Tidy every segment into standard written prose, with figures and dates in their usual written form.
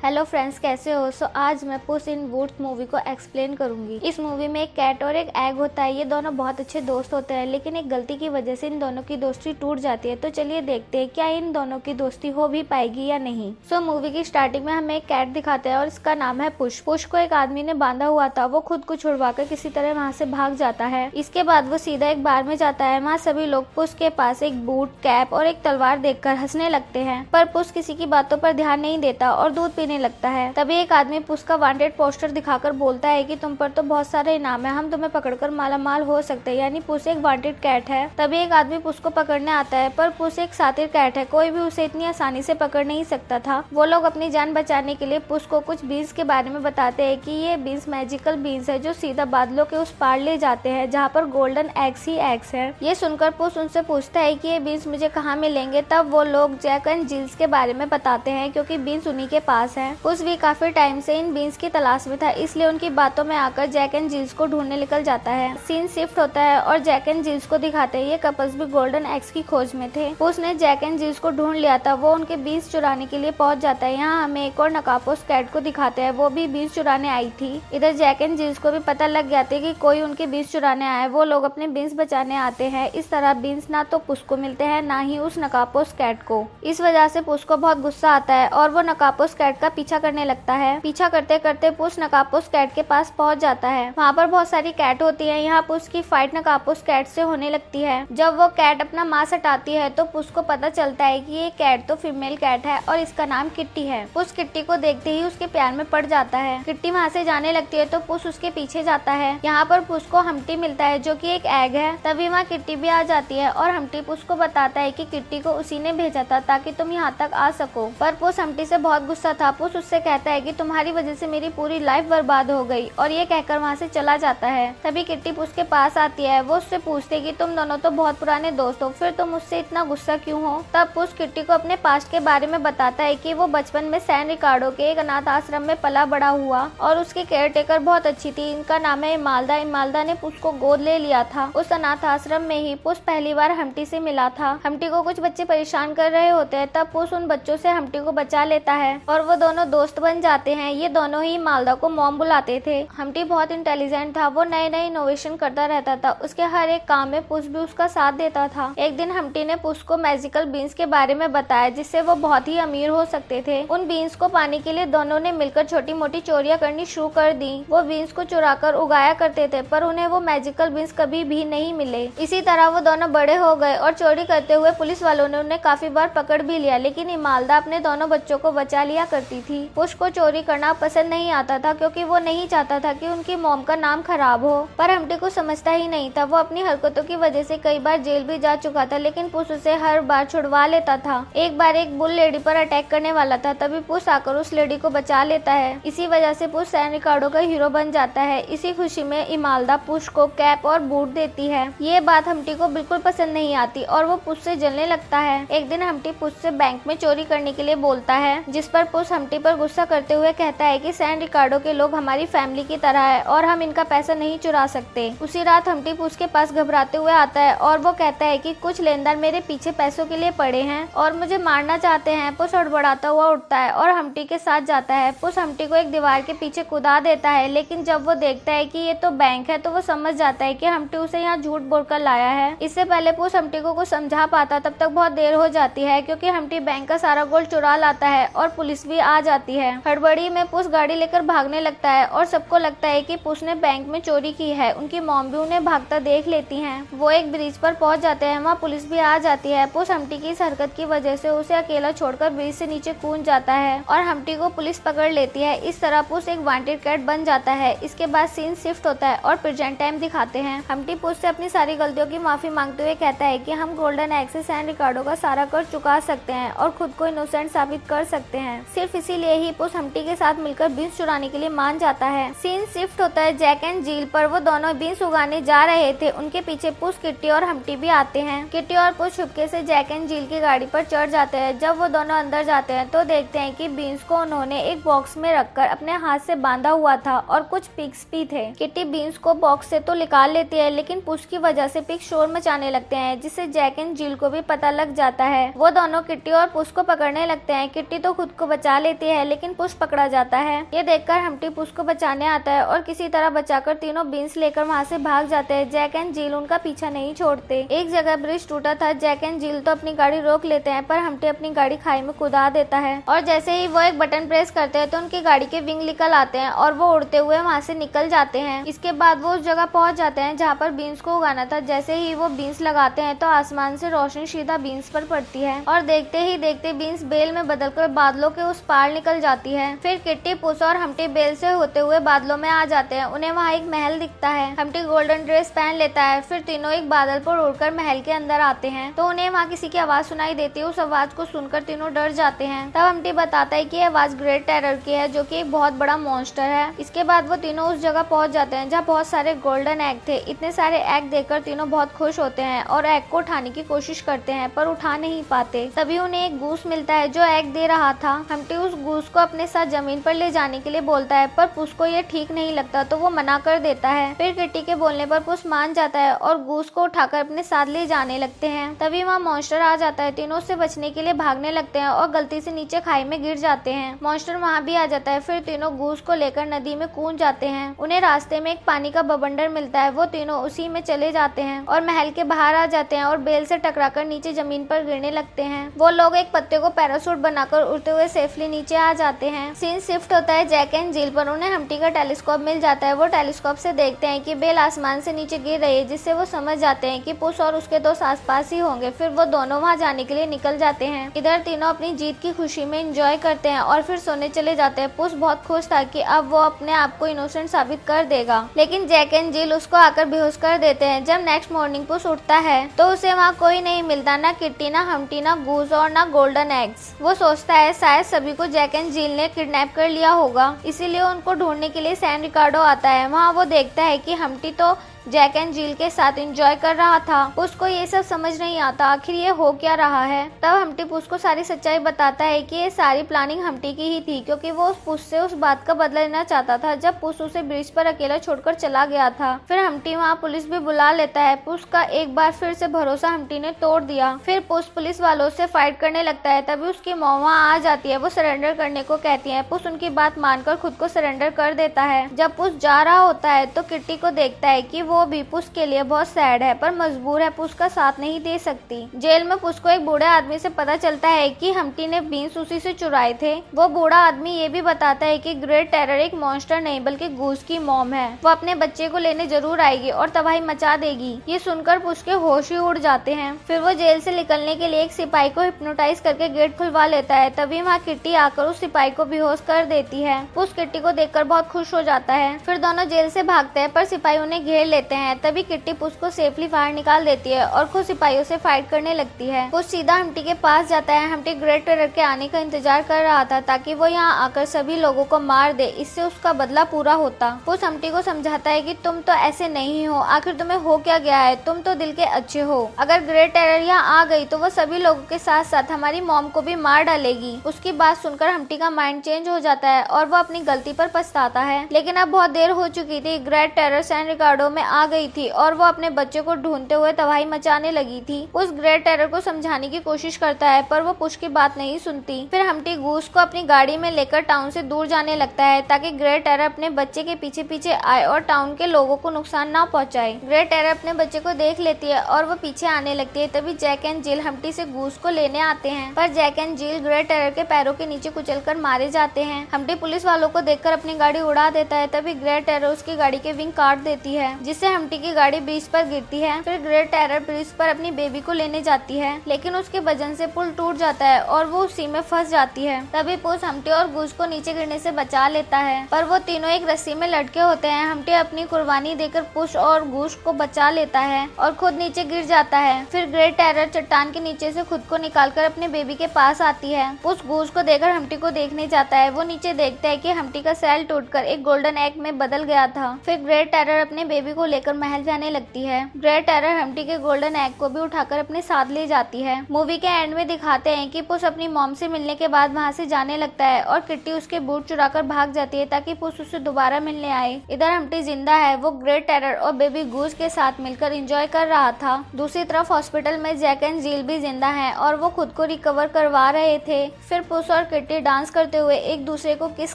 Hello friends, कैसे हो? आज मैं पुस इन बूट्स मूवी को एक्सप्लेन करूंगी। इस मूवी में एक कैट और एक एग होता है। ये दोनों बहुत अच्छे दोस्त होते हैं, लेकिन एक गलती की वजह से इन दोनों की दोस्ती टूट जाती है। तो चलिए देखते हैं क्या इन दोनों की दोस्ती हो भी पाएगी या नहीं। मूवी की स्टार्टिंग में हमें एक कैट दिखाते हैं और इसका नाम है पुश। पुश को एक आदमी ने बांधा हुआ था। वो खुद को छुड़वाकर किसी तरह वहाँ से भाग जाता है। इसके बाद वो सीधा एक बार में जाता है। वहाँ सभी लोग पुश के पास एक बूट, कैप और एक तलवार देखकर हंसने लगते हैं, पर पुश किसी की बातों पर ध्यान नहीं देता और दूध पीने लगता है। तभी एक आदमी पुश का वांटेड पोस्टर दिखाकर बोलता है कि तुम पर तो बहुत सारे इनाम है, हम तुम्हें पकड़कर मालामाल हो सकते हैं। यानी पुश एक वांटेड कैट है। तभी एक आदमी पुश को पकड़ने आता है, पर पुश एक शातिर कैट है, कोई भी उसे इतनी आसानी से पकड़ नहीं सकता था। वो लोग अपनी जान बचाने के लिए पुश को कुछ बीन्स के बारे में बताते हैं कि ये बीन्स मैजिकल बीन्स है जो सीधा बादलों के उस पार ले जाते हैं जहाँ पर गोल्डन एग्स ही एग्स है। ये सुनकर पुश उनसे पूछता है कि ये बीन्स मुझे कहाँ मिलेंगे। तब वो लोग जैक एंड जिल्स के बारे में बताते हैं, क्योंकि बीन्स उन्हीं के पास है। पुश भी काफी टाइम से इन बीन्स की तलाश में था, इसलिए उनकी बातों में आकर जैक एंड जिल्स को ढूंढने निकल जाता है। सीन शिफ्ट होता है और जैक एंड जिल्स को दिखाते हैं। ये कपल्स भी गोल्डन एग्स की खोज में थे। पुश ने जैक एंड जिल्स को ढूंढ लिया था। वो उनके बीन्स चुराने के लिए पहुंच जाता है। यहाँ हमें एक और नकापोस कैट को दिखाते हैं। वो भी बीन्स चुराने आई थी। इधर जैक एंड जिल्स को भी पता लग गया था कि कोई उनके बीन्स चुराने आया है। वो लोग अपने बीन्स बचाने आते हैं। इस तरह बीन्स ना तो पुश को मिलते हैं, ना ही उस नकापोस कैट को। इस वजह से पुश को बहुत गुस्सा आता है और वो नकापोस कैट का पीछा करने लगता है। पीछा करते करते पुश नकापोस कैट के पास पहुंच जाता है। वहाँ पर बहुत सारी कैट होती है। यहाँ पुश की फाइट नकापोस कैट से होने लगती है। जब वो कैट अपना मांस हटाती है तो पुश को पता चलता है कि ये कैट तो फीमेल कैट है और इसका नाम किट्टी है। पुश किट्टी को देखते ही उसके प्यार में पड़ जाता है। किट्टी वहाँ से जाने लगती है तो पुश उसके पीछे जाता है। यहाँ पर पुश को हम्टी मिलता है जो कि एक एग है। तभी वहाँ किट्टी भी आ जाती है और हम्टी पुश को बताता है कि किट्टी को उसी ने भेजा था ताकि तुम यहाँ तक आ सको। पर पुश हम्टी से बहुत गुस्सा था। पुश उससे कहता है कि तुम्हारी वजह से मेरी पूरी लाइफ बर्बाद हो गई, और ये कहकर वहाँ से चला जाता है। तभी किट्टी पुश के पास आती है। वो उससे पूछती है कि तुम दोनों तो बहुत पुराने दोस्त हो, फिर तुम मुझसे इतना गुस्सा क्यों हो। तब पुश किट्टी को अपने पास्ट के बारे में बताता है कि वो बचपन में सैन रिकार्डो के एक अनाथ आश्रम में पला बड़ा हुआ और उसकी केयर टेकर बहुत अच्छी थी। इनका नाम है इमाल्दा। इमाल्दा ने पुश को गोद ले लिया था। उस अनाथ आश्रम में ही पुश पहली बार हम्टी से मिला था। हम्टी को कुछ बच्चे परेशान कर रहे होते हैं। तब पुश उन बच्चों से हम्टी को बचा लेता है और वो दोनों दोस्त बन जाते हैं। ये दोनों ही इमाल्दा को मॉम बुलाते थे। हम्टी बहुत इंटेलिजेंट था। वो नए नए इनोवेशन करता रहता था। उसके हर एक काम में पुश भी उसका साथ देता था। एक दिन हम्टी ने पुश को मैजिकल बीन्स के बारे में बताया, जिससे वो बहुत ही अमीर हो सकते थे। उन बीन्स को पाने के लिए दोनों ने मिलकर छोटी मोटी चोरियां करनी शुरू कर दी। वो बीन्स को चुराकर उगाया करते थे, पर उन्हें वो मैजिकल बीन्स कभी भी नहीं मिले। इसी तरह वो दोनों बड़े हो गए और चोरी करते हुए पुलिस वालों ने उन्हें काफी बार पकड़ भी लिया, लेकिन इमाल्दा अपने दोनों बच्चों को बचा लिया करती थी। पुश को चोरी करना पसंद नहीं आता था, क्योंकि वो नहीं चाहता था कि उनकी मॉम का नाम खराब हो। पर हम्टी को समझता ही नहीं था। वो अपनी हरकतों की वजह से कई बार जेल भी जा चुका था, लेकिन पुश उसे हर बार छुड़वा लेता था। एक बार एक बुल लेडी पर अटैक करने वाला था, तभी पुश आकर उस लेडी को बचा लेता है। इसी वजह से पुश सैन रिकार्डो का हीरो बन जाता है। इसी खुशी में इमाल्दा पुश को कैप और बूट देती है। ये बात हम्टी को बिल्कुल पसंद नहीं आती और वो पुश से जलने लगता है। एक दिन हम्टी पुश से बैंक में चोरी करने के लिए बोलता है, जिस पर पुश हम्टी पर गुस्सा करते हुए कहता है कि सैन रिकार्डो के लोग हमारी फैमिली की तरह है और हम इनका पैसा नहीं चुरा सकते। उसी रात हम्टी पुश के पास घबराते हुए आता है और वो कहता है कि कुछ लेनदार मेरे पीछे पैसों के लिए पड़े हैं और मुझे मारना चाहते हैं। पुश हड़बड़ाता हुआ उठता है और हम्टी के साथ जाता है। पुश हम्टी को एक दीवार के पीछे कूदा देता है, लेकिन जब वो देखता है कि ये तो बैंक है तो वो समझ जाता है कि हम्टी उसे यहाँ झूठ बोलकर लाया है। इससे पहले पुश हम्टी को कुछ समझा पाता तब तक बहुत देर हो जाती है, क्योंकि हम्टी बैंक का सारा गोल्ड चुरा लाता है और पुलिस भी आ जाती है। हड़बड़ी में पुश गाड़ी लेकर भागने लगता है और सबको लगता है कि पुश ने बैंक में चोरी की है। उनकी मॉम भी उन्हें भागता देख लेती हैं। वो एक ब्रिज पर पहुंच जाते हैं। वहाँ पुलिस भी आ जाती है। पुश हम्टी की इस हरकत की वजह से उसे अकेला छोड़कर ब्रिज से नीचे कूद जाता है और हम्टी को पुलिस पकड़ लेती है। इस तरह पुश एक वांटेड कैट बन जाता है। इसके बाद सीन शिफ्ट होता है और प्रेजेंट टाइम दिखाते हैं। हम्टी पुश से अपनी सारी गलतियों की माफी मांगते हुए कहता है कि हम गोल्डन एग से सैन रिकार्डो का सारा कर्ज चुका सकते हैं और खुद को इनोसेंट साबित कर सकते हैं। सिर्फ इसीलिए ही पुश हम्टी के साथ मिलकर बीन्स चुराने के लिए मान जाता है। सीन शिफ्ट होता है जैक एंड जिल पर। वो दोनों बीन्स उगाने जा रहे थे। उनके पीछे पुश, किट्टी और हम्टी भी आते हैं। किट्टी और पुश छुपके से जैक एंड जिल की गाड़ी पर चढ़ जाते हैं। जब वो दोनों अंदर जाते हैं तो देखते हैं कि बीन्स को उन्होंने एक बॉक्स में रखकर अपने हाथ से बांधा हुआ था और कुछ पिग्स भी थे। किट्टी बीन्स को बॉक्स से तो निकाल लेती है, लेकिन पुश की वजह से पिग शोर मचाने लगते हैं, जिससे जैक एंड जिल को भी पता लग जाता है। वो दोनों किट्टी और पुश को पकड़ने लगते हैं। किट्टी तो खुद को बचा लेती लेती है, लेकिन पुश पकड़ा जाता है। ये देखकर हम्टी पुश को बचाने आता है और किसी तरह बचाकर तीनों बीन्स लेकर वहाँ से भाग जाते हैं। जैक एंड जिल उनका पीछा नहीं छोड़ते। एक जगह ब्रिज टूटा था। जैक एंड जिल तो अपनी गाड़ी रोक लेते हैं, पर हम्टी अपनी गाड़ी खाई में कूदा देता है और जैसे ही वो एक बटन प्रेस करते हैं तो उनकी गाड़ी के विंग निकल आते हैं और वो उड़ते हुए वहाँ से निकल जाते हैं। इसके बाद वो उस जगह पहुँच जाते हैं जहाँ पर बीन्स को उगाना था। जैसे ही वो बीन्स लगाते हैं तो आसमान से रोशनी सीधा बीन्स पर पड़ती है और देखते ही देखते बीन्स बेल में बदलकर बादलों के उस पार निकल जाती है। फिर किट्टी, पुश और हम्टी बेल से होते हुए बादलों में आ जाते हैं। उन्हें वहाँ एक महल दिखता है। हम्टी गोल्डन ड्रेस पहन लेता है। फिर तीनों एक बादल पर उड़कर महल के अंदर आते हैं तो उन्हें वहाँ किसी की आवाज सुनाई देती है। उस आवाज को सुनकर तीनों डर जाते हैं। तब हम्टी बताता है कि यह आवाज ग्रेट टेरर की है, जो कि एक बहुत बड़ा मॉन्स्टर है। इसके बाद वो तीनों उस जगह पहुंच जाते हैं जहाँ बहुत सारे गोल्डन एग थे। इतने सारे एग देखकर तीनों बहुत खुश होते हैं और एग को उठाने की कोशिश करते हैं, पर उठा नहीं पाते। तभी उन्हें एक गूस मिलता है जो एग दे रहा था। हम्टी उस गूस को अपने साथ जमीन पर ले जाने के लिए बोलता है, पर पुश को यह ठीक नहीं लगता तो वो मना कर देता है। फिर किट्टी के बोलने पर पुश मान जाता है और गूस को उठाकर अपने साथ ले जाने लगते हैं। तभी वहाँ मॉन्स्टर आ जाता है। तीनों उससे बचने के लिए भागने लगते हैं और गलती से नीचे खाई में गिर जाते हैं। मॉन्स्टर वहाँ भी आ जाता है। फिर तीनों गूस को लेकर नदी में कूद जाते हैं। उन्हें रास्ते में एक पानी का बवंडर मिलता है। वो तीनों उसी में चले जाते हैं और महल के बाहर आ जाते हैं और बेल से टकराकर नीचे जमीन पर गिरने लगते हैं। वो लोग एक पत्ते को पैराशूट बनाकर उड़ते हुए सेफली नीचे आ जाते हैं। सीन शिफ्ट होता है जैक एंड जिल पर। उन्हें हम्टी का टेलीस्कोप मिल जाता है। वो टेलीस्कोप से देखते हैं कि बेल आसमान से नीचे गिर रही है, जिससे वो समझ जाते हैं कि पुश और उसके दोस्त आसपास ही होंगे। फिर वो दोनों वहाँ जाने के लिए निकल जाते हैं। इधर तीनों अपनी जीत की खुशी में एंजॉय करते हैं और फिर सोने चले जाते हैं। पुश बहुत खुश था कि अब वो अपने आप को इनोसेंट साबित कर देगा, लेकिन जैक एंड जिल उसको आकर बेहोश कर देते हैं। जब नेक्स्ट मॉर्निंग पुश उठता है तो उसे वहाँ कोई नहीं मिलता, ना किट्टी, ना हम्टी, ना गूस और ना गोल्डन एग्स। वो सोचता है शायद सभी को जैक एंड जिल ने किडनैप कर लिया होगा, इसीलिए उनको ढूंढने के लिए सैन रिकार्डो आता है। वहाँ वो देखता है कि हम्टी तो जैक एंड जिल के साथ एंजॉय कर रहा था। उसको ये सब समझ नहीं आता, आखिर ये हो क्या रहा है। तब हम्टी पुश को सारी सच्चाई बताता है कि ये सारी प्लानिंग हम्टी की ही थी, क्योंकि वो उस पुश से उस बात का बदला लेना चाहता था जब पुश उसे ब्रिज पर अकेला छोड़कर चला गया था। फिर हम्टी वहाँ पुलिस भी बुला लेता है। पुश का एक बार फिर से भरोसा हम्टी ने तोड़ दिया। फिर पुश पुलिस वालों से फाइट करने लगता है। तभी उसकी मॉम वहाँ आ जाती है। वो सरेंडर करने को कहती है। पुश उनकी बात मानकर खुद को सरेंडर कर देता है। जब पुश जा रहा होता है तो किट्टी को देखता है कि वो भी पुश के लिए बहुत सैड है, पर मजबूर है, पुश का साथ नहीं दे सकती। जेल में पुश को एक बूढ़े आदमी से पता चलता है कि हम्टी ने बीन्स उसी से चुराए थे। वो बूढ़ा आदमी ये भी बताता है कि ग्रेट टेरर एक मॉन्स्टर नहीं बल्कि गूस की मॉम है। वो अपने बच्चे को लेने जरूर आएगी और तबाही मचा देगी। ये सुनकर पुश के होश ही उड़ जाते हैं। फिर वो जेल से निकलने के लिए एक सिपाही को हिप्नोटाइज करके गेट खुलवा लेता है। तभी वहाँ किट्टी आकर उस सिपाही को बेहोश कर देती है। पुश किट्टी को देखकर बहुत खुश हो जाता है। फिर दोनों जेल से भागते हैं, पर सिपाही उन्हें घेर लेते हैं। तभी किट्टी पुश को सेफली बाहर निकाल देती है और खुद सिपाहियों से फाइट करने लगती है। पुश सीधा हम्टी के पास जाता है। हम्टी ग्रेट टेरर के आने का इंतजार कर रहा था ताकि वो यहाँ आकर सभी लोगों को मार दे, इससे उसका बदला पूरा होता। पुश हम्टी को समझाता है कि तुम तो ऐसे नहीं हो, आखिर तुम्हें हो क्या गया है, तुम तो दिल के अच्छे हो। अगर ग्रेट टेरर यहाँ आ गई तो वो सभी लोगों के साथ साथ हमारी मॉम को भी मार डालेगी। उसकी बात सुनकर हम्टी का माइंड चेंज हो जाता है और वो अपनी गलती पर पछताता है, लेकिन अब बहुत देर हो चुकी थी। ग्रेट टेरर सैन रिकार्डो में आ गई थी और वो अपने बच्चे को ढूंढते हुए तबाही मचाने लगी थी। उस ग्रेट टेरर को समझाने की कोशिश करता है, पर वो पुश की बात नहीं सुनती। फिर हम्टी गूस को अपनी गाड़ी में लेकर टाउन से दूर जाने लगता है ताकि ग्रेट टेरर अपने बच्चे के पीछे पीछे आए और टाउन के लोगों को नुकसान ना पहुंचाए। ग्रेट टेरर अपने बच्चे को देख लेती है और वो पीछे आने लगती है। तभी जैक एंड जिल हम्टी से गूस को लेने आते हैं, पर Jack and Jill great terror के पैरों के नीचे कुचलकर मारे जाते हैं। हम्टी पुलिस वालों को देखकर अपनी गाड़ी उड़ा देता है। तभी ग्रेट टेरर उसकी गाड़ी के विंग काट देती है, जिससे हम्टी की गाड़ी ब्रिज पर गिरती है। फिर ग्रेट टेरर ब्रिज पर अपनी बेबी को लेने जाती है, लेकिन उसके वजन से पुल टूट जाता है और वो उसी में फंस जाती है। तभी पुश हम्टी और गूस को नीचे गिरने से बचा लेता है, पर वो तीनों एक रस्सी में लटके होते हैं। हम्टी अपनी कुर्बानी देकर पुश और गूस को बचा लेता है और खुद नीचे गिर जाता है। फिर ग्रेट टेरर चट्टान के नीचे से खुद को निकालकर अपने बेबी के पास आती है। पुश गूस को देखकर हम्टी को देखने जाता है। वो नीचे देखता है कि हम्टी का सेल टूटकर एक गोल्डन एग में बदल गया था। फिर ग्रेट टेरर अपने बेबी को लेकर महल जाने लगती है। ग्रेट टेरर हम्टी के गोल्डन एग को भी उठाकर अपने साथ ले जाती है। मूवी के एंड में दिखाते हैं कि पुस अपनी मॉम से मिलने के बाद वहाँ से जाने लगता है और किट्टी उसके बूट चुराकर भाग जाती है ताकि पुस उससे दोबारा मिलने आए। इधर हम्टी जिंदा है, वो ग्रेट टेरर और बेबी गूज के साथ मिलकर एंजॉय कर रहा था। दूसरी तरफ हॉस्पिटल में जैक एंड जील भी जिंदा हैं और वो खुद को रिकवर करवा रहे थे। फिर पुस और किट्टी डांस करते हुए एक दूसरे को किस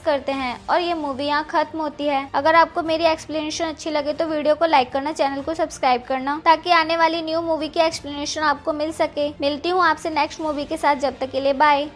करते हैं और ये मूवी यहाँ खत्म होती है। अगर आपको मेरी एक्सप्लेनेशन अच्छी लगे तो वीडियो को लाइक करना, चैनल को सब्सक्राइब करना ताकि आने वाली न्यू मूवी की एक्सप्लेनेशन आपको मिल सके। मिलती हूँ आपसे नेक्स्ट मूवी के साथ, जब तक के लिए बाय।